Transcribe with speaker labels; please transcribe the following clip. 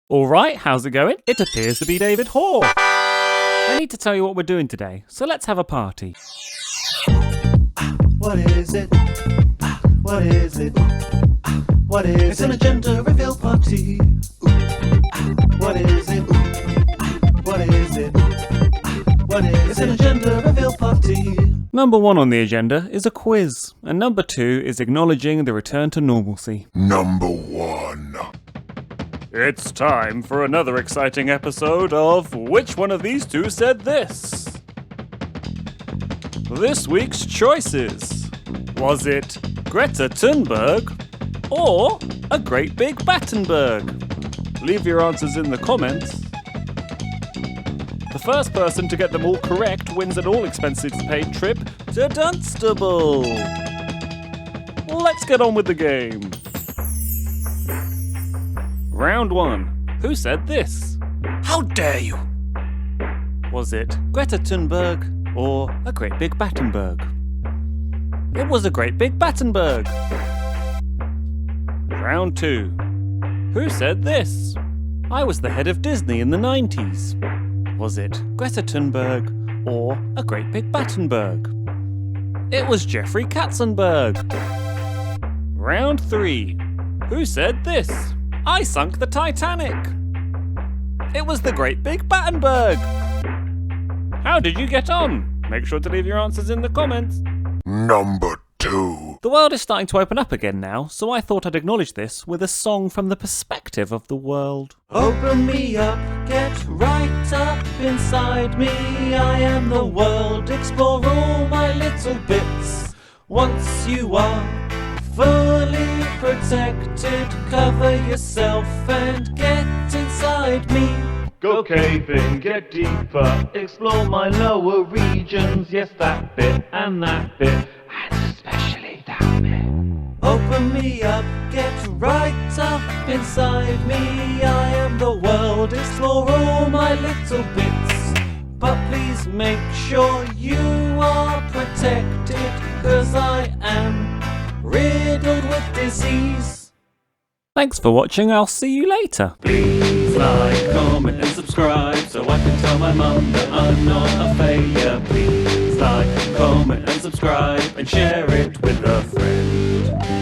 Speaker 1: Alright, how's it going? It appears to be David Hoare. I need to tell you what we're doing today, so let's have a party.
Speaker 2: What is it? What is it? What is it? It's an agenda reveal party. What is it? What is it? What is it? It's an agenda reveal party.
Speaker 1: Number 1 on the agenda is a quiz, and number 2 is acknowledging the return to normalcy.
Speaker 3: Number 1.
Speaker 1: It's time for another exciting episode of Which One of These Two Said This? This week's choices. Was it Greta Thunberg or a great big Battenberg? Leave your answers in the comments. The first person to get them all correct wins an all-expenses-paid trip to Dunstable. Let's get on with the game. Round 1. Who said this?
Speaker 3: How dare you?
Speaker 1: Was it Greta Thunberg or a great big Battenberg? It was a great big Battenberg. Round 2. Who said this? I was the head of Disney in the 90s. Was it Greta Thunberg or a great big Battenberg? It was Jeffrey Katzenberg. Round 3. Who said this? I sunk the Titanic. It was the great big Battenberg. How did you get on? Make sure to leave your answers in the comments.
Speaker 3: Number 2.
Speaker 1: The world is starting to open up again now, so I thought I'd acknowledge this with a song from the perspective of the world.
Speaker 2: Open me up, get right up inside me. I am the world, explore all my little bits. Once you are fully protected, cover yourself and get inside me.
Speaker 4: Go caving, get deeper, explore my lower regions. Yes, that bit and that bit, and especially that bit.
Speaker 2: Open me up, get right up inside me. I am the world, explore all my little bits. But please make sure you are protected, 'cause I am riddled with disease.
Speaker 1: Thanks for watching, I'll see you later.
Speaker 4: Please like, comment and subscribe so I can tell my mum that I'm not a failure. Please like, comment and subscribe and share it with a friend.